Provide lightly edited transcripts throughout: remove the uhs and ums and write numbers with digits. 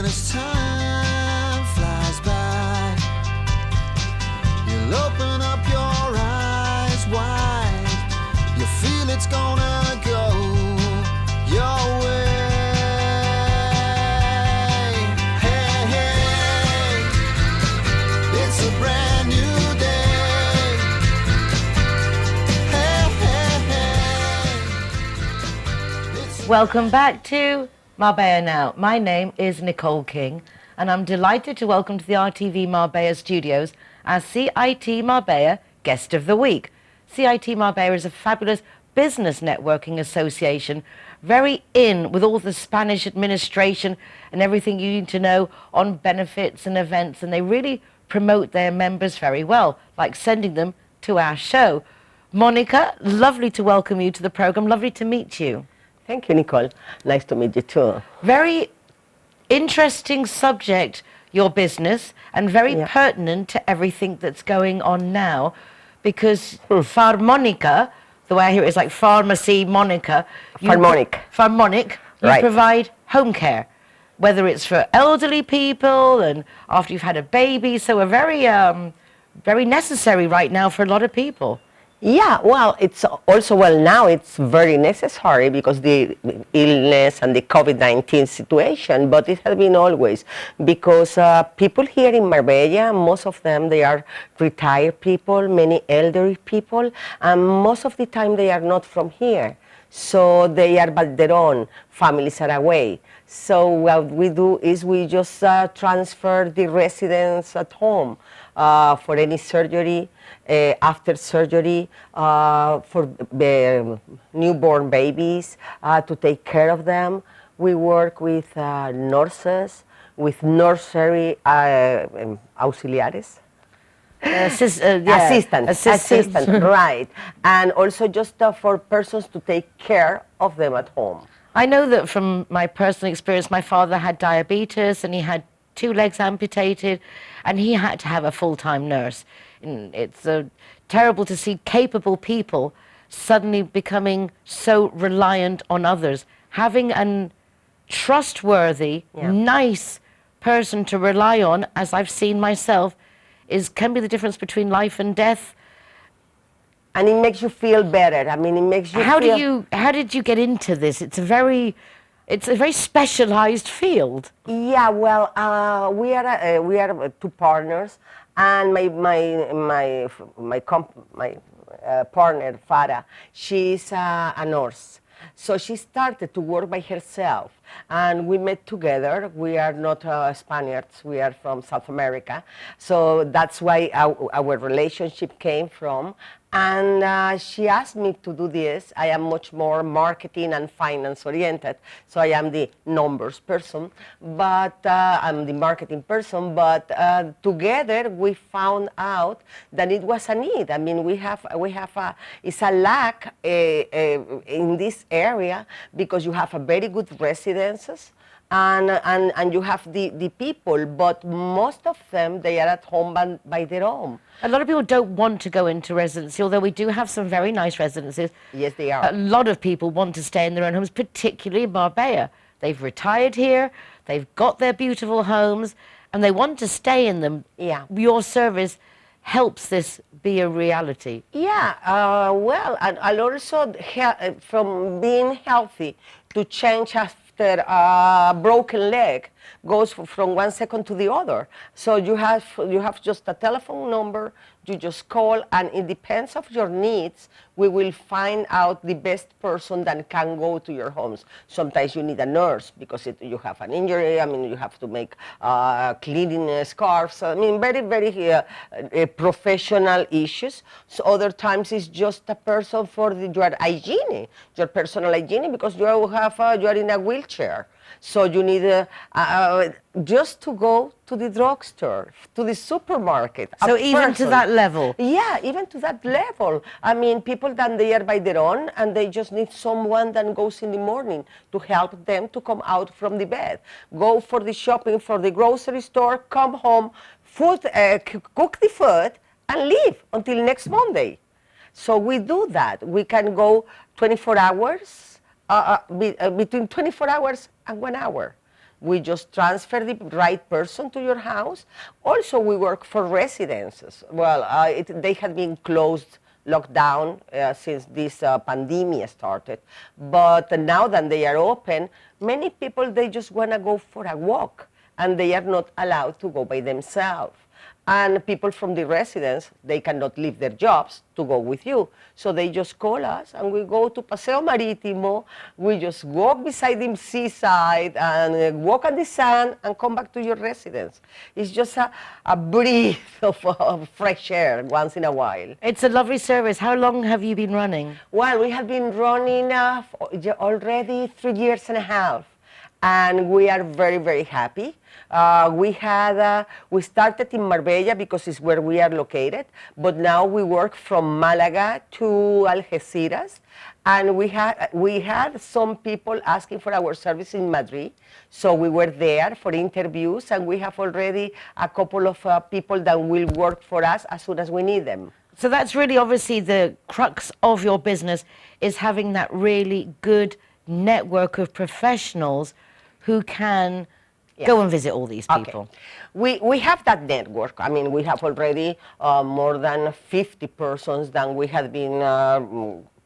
as time flies by, you'll open up your eyes wide. You feel it's gonna go your way. Hey, hey, it's a brand new day. Hey, hey, hey. Welcome back to Marbella Now. My name is Nicole King, and I'm delighted to welcome to the RTV Marbella studios our CIT Marbella Guest of the Week. CIT Marbella is a fabulous business networking association, very in with all the Spanish administration and everything you need to know on benefits and events, and they really promote their members very well, like sending them to our show. Monica, lovely to welcome you to the program. Lovely to meet you. Thank you, Nicole. Nice to meet you too. Very interesting subject, your business, and very pertinent to everything that's going on now, because Pharmonica, the way I hear it is like pharmacy Monica. Pharmonic, you Right. provide home care, whether it's for elderly people and after you've had a baby, so a very necessary right now for a lot of people. Yeah, well, it's also, now it's very necessary because the illness and the COVID-19 situation, but it has been always because people here in Marbella, most of them, they are retired people, many elderly people, and most of the time they are not from here. So they are by their own, families are away. So what we do is we just transfer the residents at home for any surgery, after surgery, for newborn babies, to take care of them. We work with nurses, with nursery auxiliares. Assistant, right. And also just for persons to take care of them at home. I know that from my personal experience, my father had diabetes and he had 2 legs amputated, and he had to have a full-time nurse. And it's terrible to see capable people suddenly becoming so reliant on others. Having a trustworthy, nice person to rely on, as I've seen myself, can be the difference between life and death. And it makes you feel better. I mean, it makes you How did you get into this? It's a very specialized field. Yeah, well, we are 2 partners, and my partner Farah, she's a nurse. So she started to work by herself, and we met together. We are not Spaniards, we are from South America. So that's why our relationship came from. And she asked me to do this. I am much more marketing and finance oriented, so I am the numbers person, but I'm the marketing person. But together we found out that it was a need. I mean, it's a lack in this area because you have a very good residences. And you have the people, but most of them, they are at home by their own. A lot of people don't want to go into residency, although we do have some very nice residences. Yes, they are. A lot of people want to stay in their own homes, particularly in Marbella. They've retired here, they've got their beautiful homes, and they want to stay in them. Yeah. Your service helps this be a reality. Yeah, well, and also from being healthy to change after a broken leg goes from 1 second to the other. So you have just a telephone number, you just call, and it depends of your needs. We will find out the best person that can go to your homes. Sometimes you need a nurse because you have an injury. I mean, you have to make cleaning scarves. I mean, very, very professional issues. So other times it's just a person for your hygiene, your personal hygiene, because you are in a wheelchair. So you need just to go to the drugstore, to the supermarket. So even to that level? Yeah, even to that level. I mean, people that they are by their own and they just need someone that goes in the morning to help them to come out from the bed. Go for the shopping, for the grocery store, come home, cook the food, and leave until next Monday. So we do that. We can go 24 hours, between 24 hours and 1 hour. We just transfer the right person to your house. Also, we work for residences. Well, they had been closed, locked down since this pandemic started. But now that they are open, many people, they just want to go for a walk, and they are not allowed to go by themselves. And people from the residence, they cannot leave their jobs to go with you. So they just call us, and we go to Paseo Marítimo. We just walk beside the seaside and walk on the sand and come back to your residence. It's just a breath of fresh air once in a while. It's a lovely service. How long have you been running? Well, we have been running already 3 years and a half. And we are very, very happy. We started in Marbella because it's where we are located, but now we work from Malaga to Algeciras, and we had some people asking for our service in Madrid, so we were there for interviews, and we have already a couple of people that will work for us as soon as we need them. So that's really obviously the crux of your business, is having that really good network of professionals who can go and visit all these people. Okay. We have that network. I mean, we have already more than 50 persons that we have been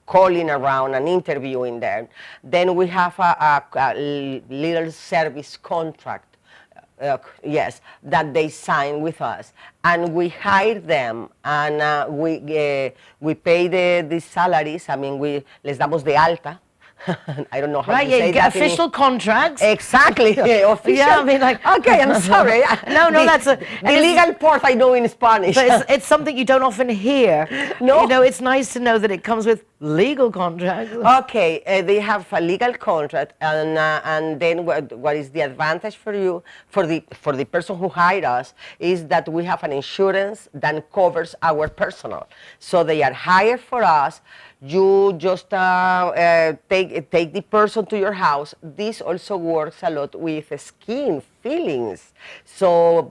calling around and interviewing them. Then we have a little service contract, yes, that they sign with us. And we hire them, and we pay the salaries. I mean, les damos de alta. I don't know how to say you get that. official contracts. Exactly. Official. Yeah, I mean, like. Okay, I'm sorry. No, that's the legal part I know in Spanish. But it's something you don't often hear. No. You know, it's nice to know that it comes with legal contracts. Okay, they have a legal contract, and then what is the advantage for you, for the person who hired us, is that we have an insurance that covers our personal. So they are hired for us. You just take the person to your house. This also works a lot with skin feelings. So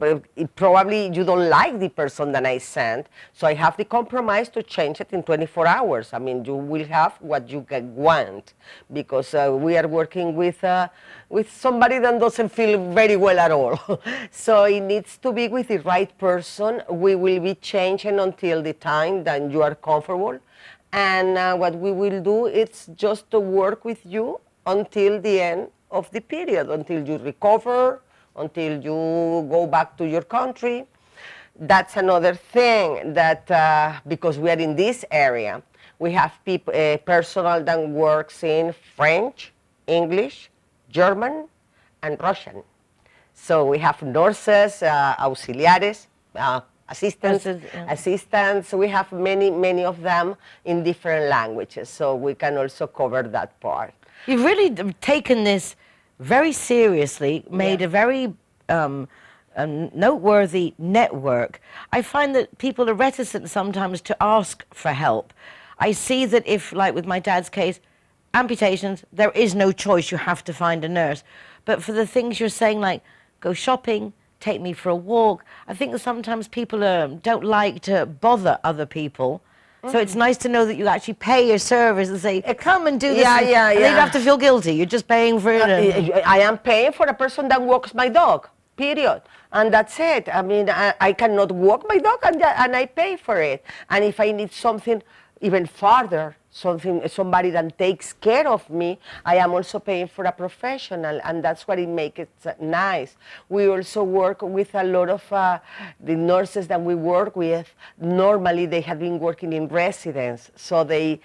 probably you don't like the person that I sent. So I have the compromise to change it in 24 hours. I mean, you will have what you want, because we are working with somebody that doesn't feel very well at all. So it needs to be with the right person. We will be changing until the time that you are comfortable. And what we will do is just to work with you until the end of the period, until you recover, until you go back to your country. That's another thing that, because we are in this area, we have personnel that works in French, English, German, and Russian. So we have nurses, auxiliares, assistants. We have many of them in different languages, so we can also cover that part. You've really taken this very seriously, made a very noteworthy network. I find that people are reticent sometimes to ask for help. I see that if, like with my dad's case, amputations, there is no choice, you have to find a nurse. But for the things you're saying, like go shopping, take me for a walk, I think that sometimes people don't like to bother other people. So it's nice to know that you actually pay your service and say, come and do this. And you don't have to feel guilty. You're just paying for it. I am paying for a person that walks my dog, period. And that's it. I mean, I cannot walk my dog, and I pay for it. And if I need something even farther, somebody that takes care of me, I am also paying for a professional, and that's what it makes it nice. We also work with a lot of the nurses that we work with. Normally, they have been working in residence, so they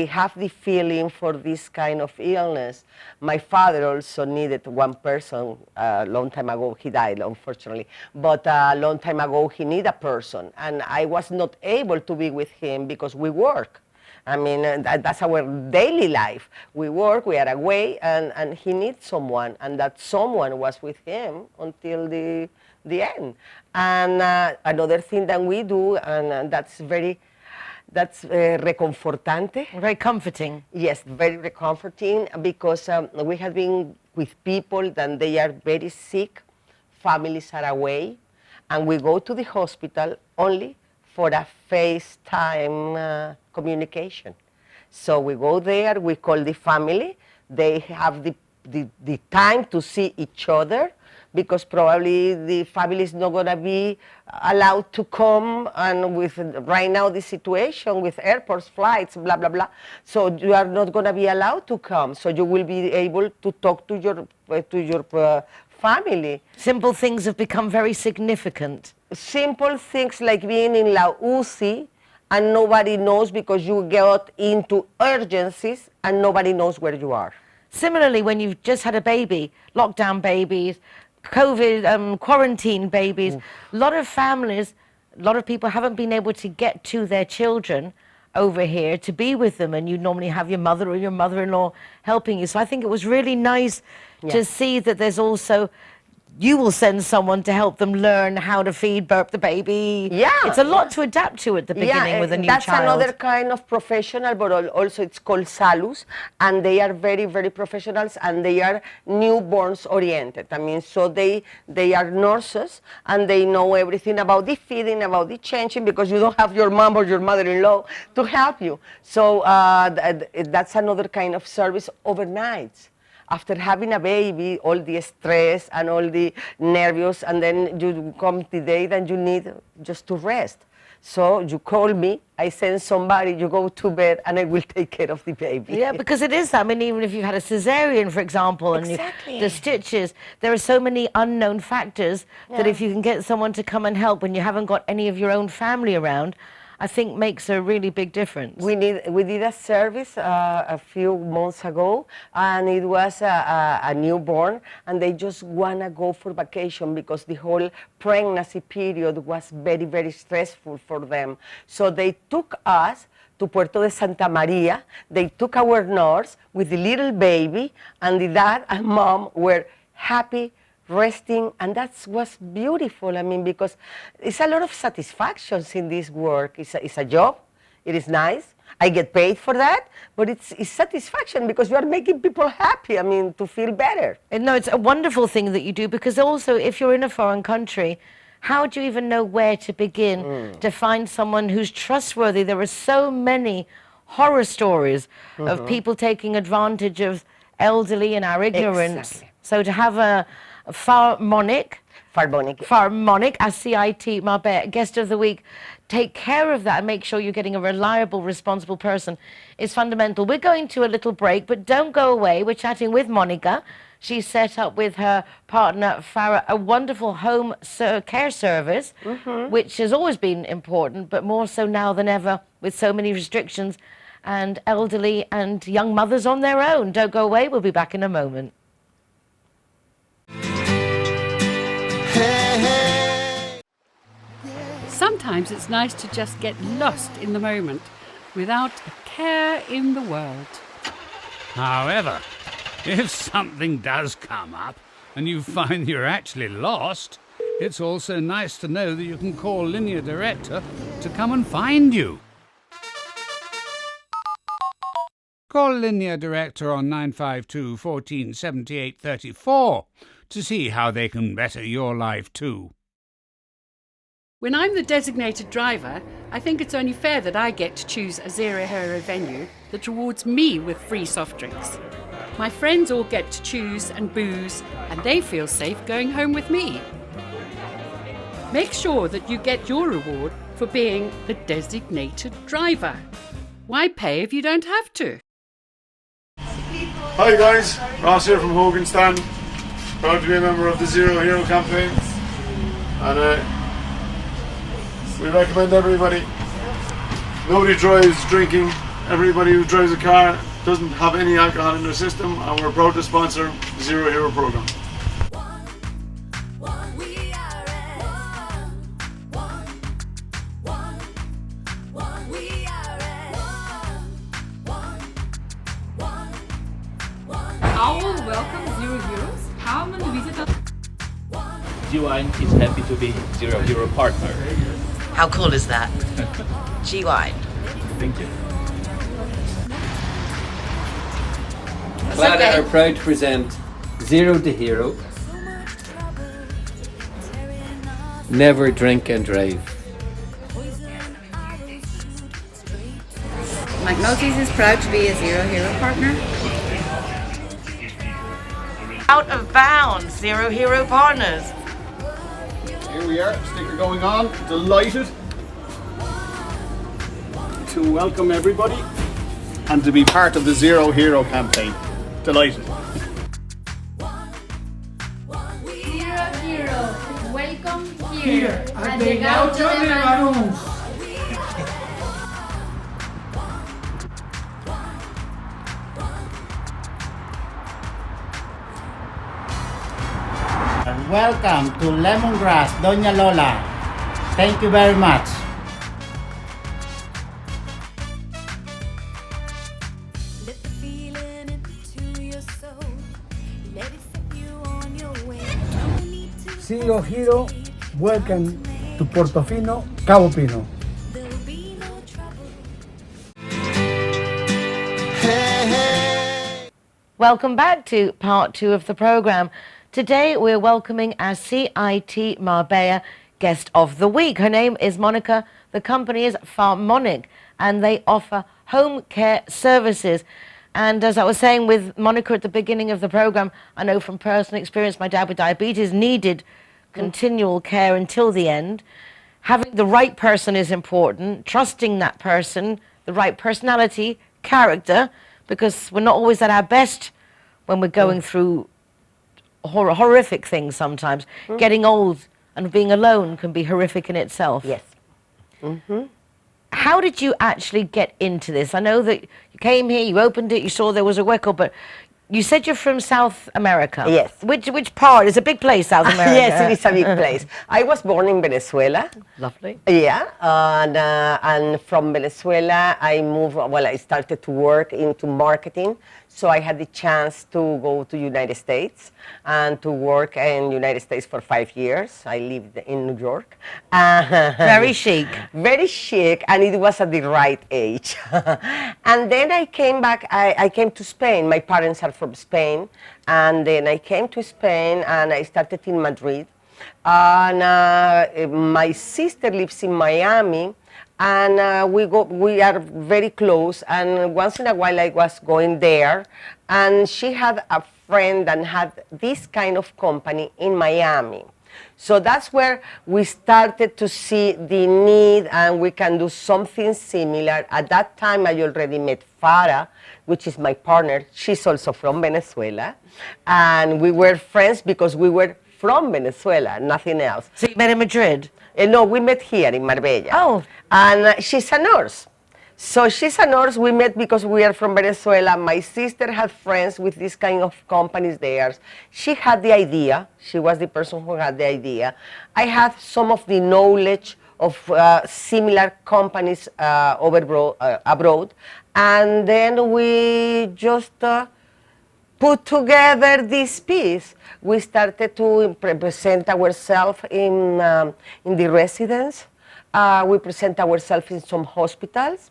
have the feeling for this kind of illness. My father also needed one person a long time ago. He died, unfortunately, but a long time ago he needed a person, and I was not able to be with him because we work. I mean, that's our daily life. We work, we are away, and he needs someone, and that someone was with him until the end. And another thing that we do, and that's reconfortante. Very comforting. Yes, very comforting, because we have been with people that they are very sick, families are away, and we go to the hospital only for a FaceTime communication. So we go there, we call the family, they have the the time to see each other, because probably the family is not going to be allowed to come, and with right now the situation with airports, flights, blah, blah, blah. So you are not going to be allowed to come. So you will be able to talk to your family. Simple things have become very significant. Simple things like being in La UCI and nobody knows, because you get into urgencies and nobody knows where you are. Similarly, when you've just had a baby, lockdown babies, COVID, quarantine babies, a lot of families, a lot of people haven't been able to get to their children over here to be with them, and you normally have your mother or your mother-in-law helping you. So I think it was really nice to see that there's also, you will send someone to help them learn how to feed, burp the baby. Yeah. It's a lot to adapt to at the beginning with a new that's child. Another kind of professional, but also it's called salus, and they are very, very professionals, and they are newborns oriented. I mean, so they are nurses, and they know everything about the feeding, about the changing, because you don't have your mom or your mother-in-law to help you. So that's another kind of service overnight. After having a baby, all the stress and all the nervous, and then you come the day that you need just to rest. So you call me, I send somebody, you go to bed, and I will take care of the baby. Yeah, because it is that. I mean, even if you've had a cesarean, for example, and the stitches, there are so many unknown factors that if you can get someone to come and help when you haven't got any of your own family around, I think makes a really big difference. We did a service a few months ago, and it was a newborn, and they just want to go for vacation because the whole pregnancy period was very, very stressful for them. So they took us to Puerto de Santa Maria. They took our nurse with the little baby, and the dad and mom were happy, resting, and that was beautiful. I mean, because it's a lot of satisfactions in this work. It's a job, it is nice, I get paid for that, but it's satisfaction because you are making people happy, I mean, to feel better. And no, it's a wonderful thing that you do, because also if you're in a foreign country, how do you even know where to begin to find someone who's trustworthy? There are so many horror stories of people taking advantage of elderly and our ignorance. Exactly. So to have a Pharmonic, a CIT Marbella Guest of the Week, take care of that and make sure you're getting a reliable, responsible person is fundamental. We're going to a little break, but don't go away. We're chatting with Monica. She's set up with her partner, Farah, a wonderful home care service, which has always been important, but more so now than ever with so many restrictions and elderly and young mothers on their own. Don't go away. We'll be back in a moment. Sometimes it's nice to just get lost in the moment without a care in the world. However, if something does come up and you find you're actually lost, it's also nice to know that you can call Linear Director to come and find you. Call Linear Director on 952 14 78 34 to see how they can better your life too. When I'm the designated driver, I think it's only fair that I get to choose a zero-hero venue that rewards me with free soft drinks. My friends all get to choose and booze, and they feel safe going home with me. Make sure that you get your reward for being the designated driver. Why pay if you don't have to? Hi guys, Ross here from Hogan Stand. Proud to be a member of the Zero Hero campaign. And we recommend everybody. Nobody drives drinking. Everybody who drives a car doesn't have any alcohol in their system, and we're proud to sponsor the Zero Hero program. Our welcome Zero Heroes. How many visitors? G1 is happy to be Zero Hero partner. How cool is that? G-Wine. Thank you. Clara are proud to present Zero the Hero. Never drink and drive. McNulty's is proud to be a Zero Hero partner. Out of bounds, Zero Hero Partners. Here we are, sticker going on. Delighted to welcome everybody and to be part of the Zero Hero campaign. Delighted. Zero Hero, welcome here at the Gaucho de Lanús. Welcome to Lemongrass, Doña Lola. Thank you very much. Let the feeling into your soul. Let it set you on your way. No need to Zero Hero, welcome to Portofino, Cabo Pino. there'll be no trouble. Hey, hey. Welcome back to part 2 of the program. Today we're welcoming our CIT Marbella guest of the week. Her name is Monica. The company is Pharmonic and they offer home care services. And as I was saying with Monica at the beginning of the program, I know from personal experience my dad with diabetes needed continual care until the end. Having the right person is important, trusting that person, the right personality, character, because we're not always at our best when we're going through horrific things sometimes. Getting old and being alone can be horrific in itself. Yes. How did you actually get into this? I know that you came here, you opened it, you saw there was a record, but you said you're from South America. Yes. Which part? It's a big place, South America. Yes, it is a big place. I was born in Venezuela. Lovely. Yeah, and from Venezuela I moved, well, I started to work into marketing, so I had the chance to go to United States and to work in United States for 5 years. I lived in New York. Very chic. Very chic, and it was at the right age. And then I came back, I came to Spain. My parents are from Spain, and then I came to Spain and I started in Madrid. And my sister lives in Miami, and we are very close, and once in a while I was going there, and she had a friend that had this kind of company in Miami. So that's where we started to see the need, and we can do something similar. At that time I already met Farah, which is my partner. She's also from Venezuela, and we were friends because we were from Venezuela, nothing else. So you met in Madrid? No, we met here in Marbella. Oh. And she's a nurse. So she's a nurse. We met because we are from Venezuela. My sister had friends with this kind of companies there. She had the idea. She was the person who had the idea. I had some of the knowledge of similar companies abroad. And then we just put together this piece. We started to present ourselves in the residence. We present ourselves in some hospitals.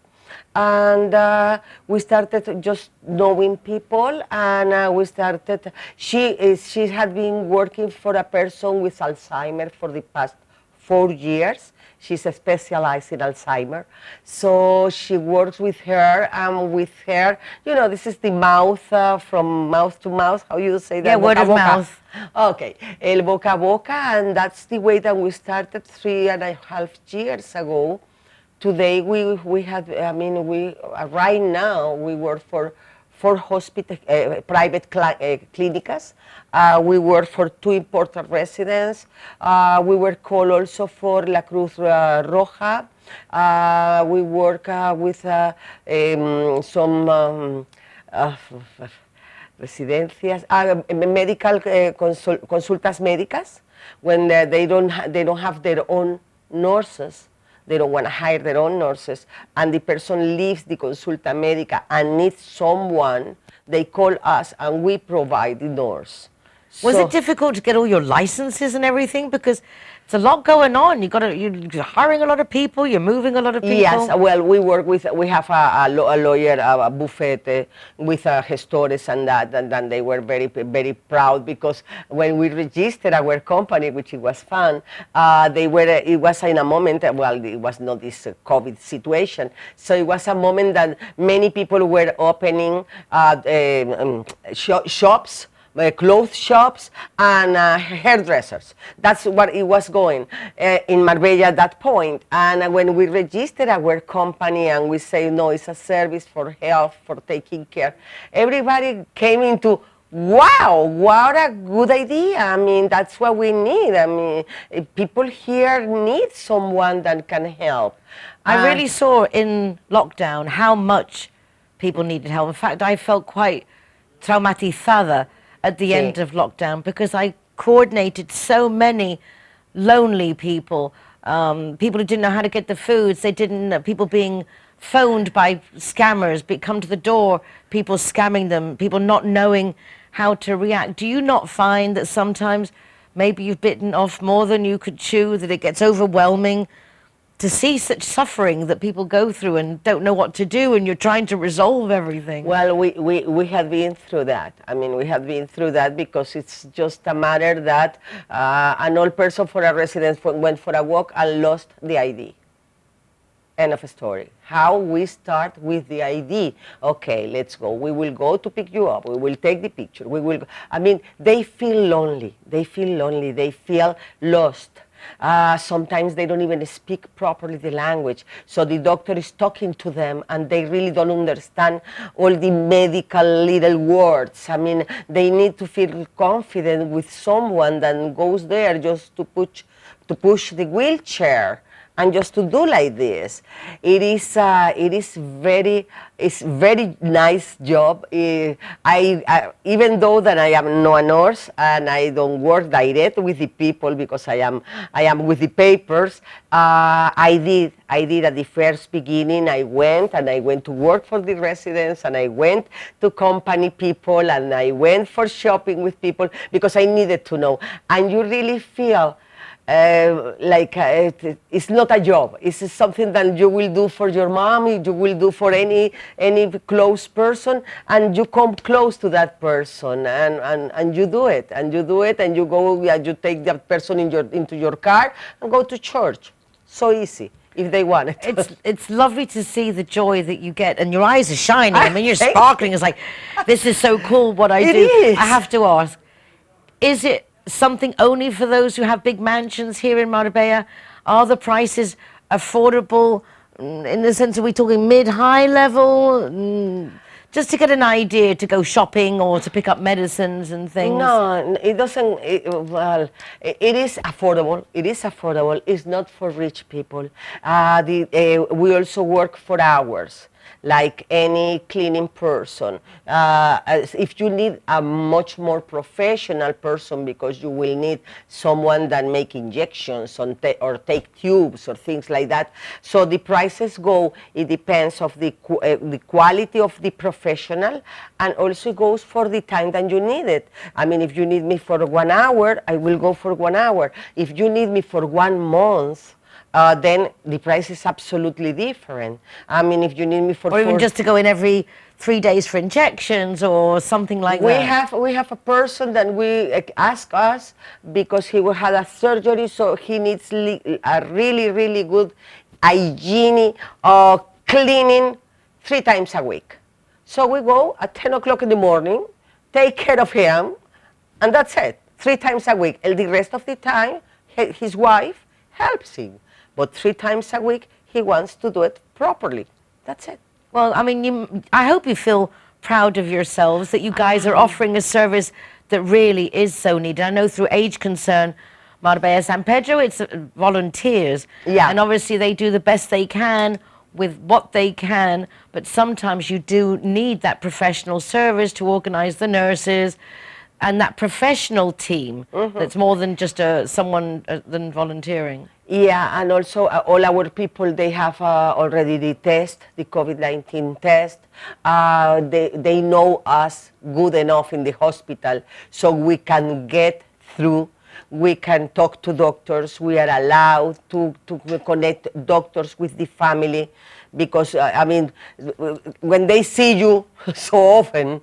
And we started just knowing people, and we started, she had been working for a person with Alzheimer for the past 4 years. She's specialized in Alzheimer. So she works with her, and with her, you know, this is the mouth, from mouth to mouth, how you say that? Yeah, word of mouth. Okay, el boca a boca, and that's the way that we started 3.5 years ago. Today we have, I mean, right now we work for 4 hospital, private clinics. We work for 2 important residents. We were called also for La Cruz Roja. We work with some residencias, medical consultas médicas, when they don't have their own nurses. They don't want to hire their own nurses, and the person leaves the consulta médica and needs someone, they call us and we provide the nurse. Was it difficult to get all your licenses and everything? Because it's a lot going on. You're hiring a lot of people, you're moving a lot of people. Yes, well, we have a lawyer, a buffet with gestores and that, and they were very, very proud, because when we registered our company, which it was fun, it was in a moment, well, it was not this COVID situation, so it was a moment that many people were opening shops, clothes shops and hairdressers. That's what it was going in Marbella at that point. And when we registered our company and we say, no, it's a service for health, for taking care, everybody came into, wow, what a good idea. I mean, that's what we need. I mean, people here need someone that can help. I really saw in lockdown how much people needed help. In fact, I felt quite traumatizada at the end of lockdown because I coordinated so many lonely people, people who didn't know how to get the foods, they didn't, people being phoned by scammers, come to the door, people scamming them, people not knowing how to react. Do you not find that sometimes maybe you've bitten off more than you could chew, that it gets overwhelming to see such suffering that people go through and don't know what to do, and you're trying to resolve everything? Well, we have been through that. I mean, we have been through that because it's just a matter that an old person for a residence went for a walk and lost the ID. End of story. How we start with the ID. Okay, let's go. We will go to pick you up. We will take the picture. We will. I mean, they feel lonely. They feel lonely. They feel lost. Sometimes they don't even speak properly the language. So the doctor is talking to them and they really don't understand all the medical little words. I mean, they need to feel confident with someone that goes there just to push the wheelchair and just to do like this. It's very nice job. I even though that I am no nurse and I don't work direct with the people because I am with the papers. I did at the first beginning. I went to work for the residents, and I went to company people, and I went for shopping with people because I needed to know. And you really feel it's not a job. It's something that you will do for your mom, you will do for any close person, and you come close to that person, and you do it, and you go, you take that person into your car and go to church. So easy. If they want it. It's lovely to see the joy that you get, and your eyes are shining. I mean, you're sparkling. It's like, this is so cool what I do. Is. I have to ask, is it something only for those who have big mansions here in Marbella? Are the prices affordable in the sense, are we talking mid-high level? Just to get an idea to go shopping or to pick up medicines and things. No, it doesn't. Well, it is affordable. It is affordable. It's not for rich people. We also work for hours, like any cleaning person. If you need a much more professional person, because you will need someone that make injections or take tubes or things like that. So the prices go, it depends of the quality of the professional, and also goes for the time that you need it. I mean, if you need me for 1 hour, I will go for 1 hour. If you need me for 1 month, then the price is absolutely different. I mean, if you need me for... Or even just to go in every 3 days for injections or something like that. We have a person that we ask us because he had a surgery, so he needs a really, really good hygiene cleaning 3 times a week. So we go at 10 o'clock in the morning, take care of him, and that's it. 3 times a week. And the rest of the time, his wife helps him. But 3 times a week, he wants to do it properly. That's it. Well, I mean, I hope you feel proud of yourselves that you guys are offering a service that really is so needed. I know through Age Concern, Marbella San Pedro, it's volunteers. Yeah. And obviously they do the best they can with what they can, but sometimes you do need that professional service to organize the nurses and that professional team that's more than just someone than volunteering. Yeah, and also all our people, they have already the test, the COVID-19 test. They know us good enough in the hospital so we can get through We can talk to doctors. We are allowed to connect doctors with the family, because I mean, when they see you so often,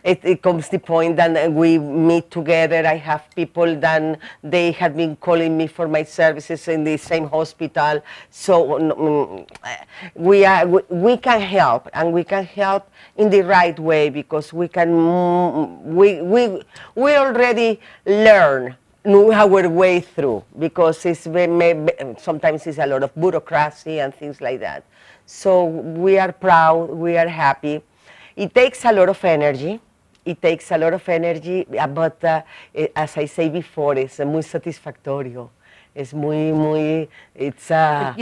it comes the point that we meet together. I have people that they have been calling me for my services in the same hospital. So we can help, and we can help in the right way, because we already learn our way through, because sometimes it's a lot of bureaucracy and things like that. So we are proud, we are happy. It takes a lot of energy. It takes a lot of energy, but as I say before, it's muy satisfactorio. It's You're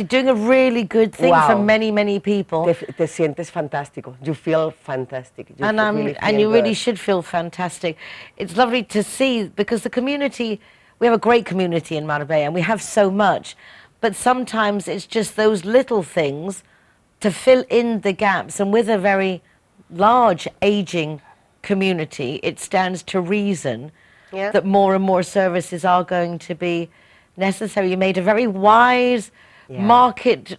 doing a really good thing for many, many people. Te sientes fantástico. You feel fantastic. And you really should feel fantastic. It's lovely to see, because the community, we have a great community in Marbella, and we have so much, but sometimes it's just those little things to fill in the gaps. And with a very large aging community, it stands to reason that more and more services are going to be necessary. You made a very wise market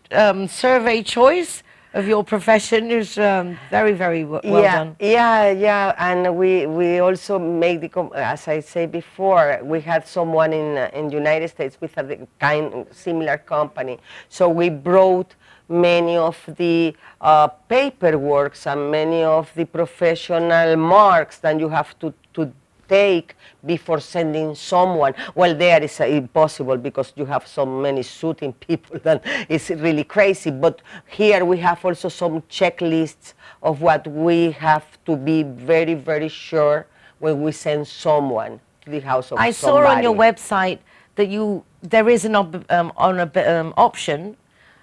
survey choice of your profession. Is very, very well done. Yeah, and we also make as I say before, we had someone in United States with a similar company, so we brought many of the paperwork and many of the professional marks that you have to take before sending someone. Well, there is impossible, because you have so many shooting people that it's really crazy. But here we have also some checklists of what we have to be very, very sure when we send someone to the house of somebody. I saw on your website that there is an option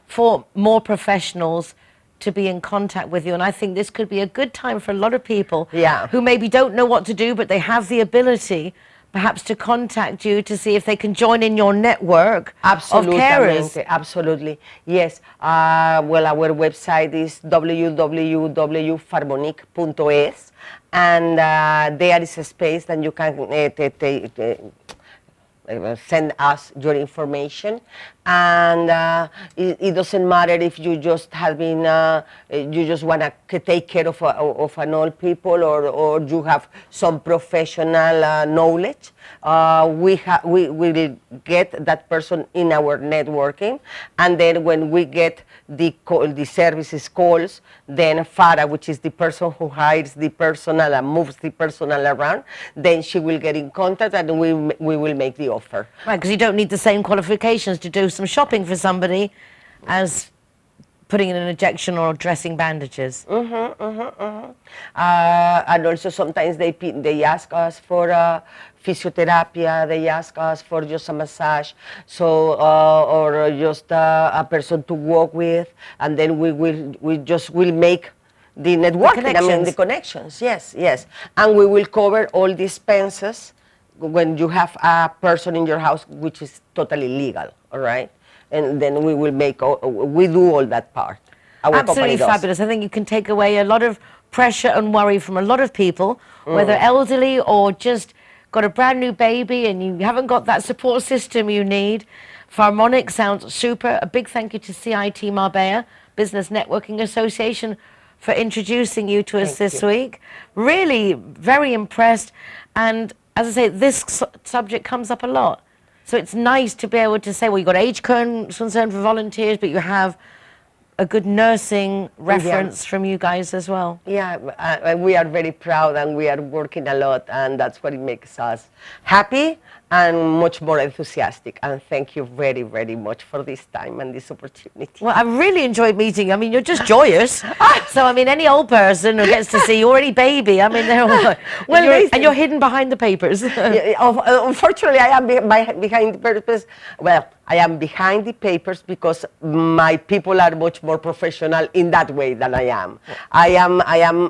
for more professionals to be in contact with you, and I think this could be a good time for a lot of people who maybe don't know what to do, but they have the ability perhaps to contact you to see if they can join in your network of carers. Absolutely, yes. Well, our website is www.farbonic.es, and there is a space that you can send us your information, and it doesn't matter if you just have been, you just want to take care of an old people, or you have some professional knowledge. We will get that person in our networking, and then when we get the services calls, then Farah, which is the person who hires the personnel and moves the personnel around, then she will get in contact, and we will make the offer. Right, because you don't need the same qualifications to do some shopping for somebody as putting in an injection or dressing bandages. And also sometimes they ask us for physiotherapy, they ask us for just a massage, so or just a person to walk with, and then we will make the networking, the connections, yes, and we will cover all the expenses when you have a person in your house, which is totally legal, all right? And then we will we do all that part. Absolutely fabulous. I think you can take away a lot of pressure and worry from a lot of people, whether elderly or just got a brand new baby and you haven't got that support system you need. Farmonic sounds super. A big thank you to CIT Marbella, Business Networking Association, for introducing you to us this week. Really very impressed. And as I say, this subject comes up a lot. So it's nice to be able to say, well, you've got age concern for volunteers, but you have a good nursing reference from you guys as well. Yeah, we are very proud, and we are working a lot, and that's what it makes us happy and much more enthusiastic. And thank you very, very much for this time and this opportunity. Well, I really enjoyed meeting you. I mean, you're just joyous. So, I mean, any old person who gets to see you, already baby, I mean, they're all, and you're hidden behind the papers. Unfortunately, I am behind the papers. Well, I am behind the papers because my people are much more professional in that way than I am. I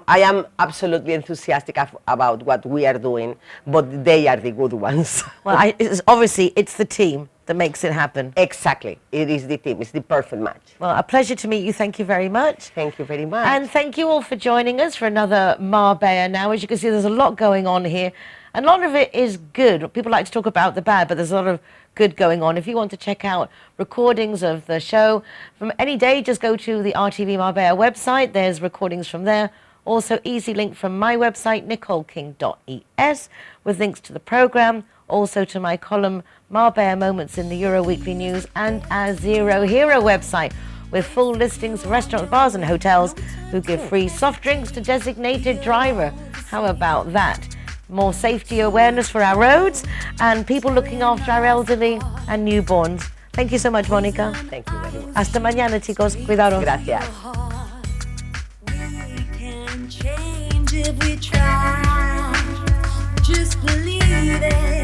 am absolutely enthusiastic about what we are doing, but they are the good ones. Well, obviously, it's the team that makes it happen. Exactly. It is the team. It's the perfect match. Well, a pleasure to meet you. Thank you very much. Thank you very much. And thank you all for joining us for another Marbella Now. As you can see, there's a lot going on here. And a lot of it is good. People like to talk about the bad, but there's a lot of good going on. If you want to check out recordings of the show from any day, just go to the RTV Marbella website. There's recordings from there. Also, easy link from my website, nicoleking.es, with links to the program, also to my column, Marbella Moments in the Euro Weekly News, and our Zero Hero website, with full listings of restaurants, bars and hotels who give free soft drinks to designated driver. How about that? More safety awareness for our roads and people looking after our elderly and newborns. Thank you so much, Monica. Thank you very much. Hasta mañana, chicos. Cuidado. Gracias. Change if we try. Just believe it.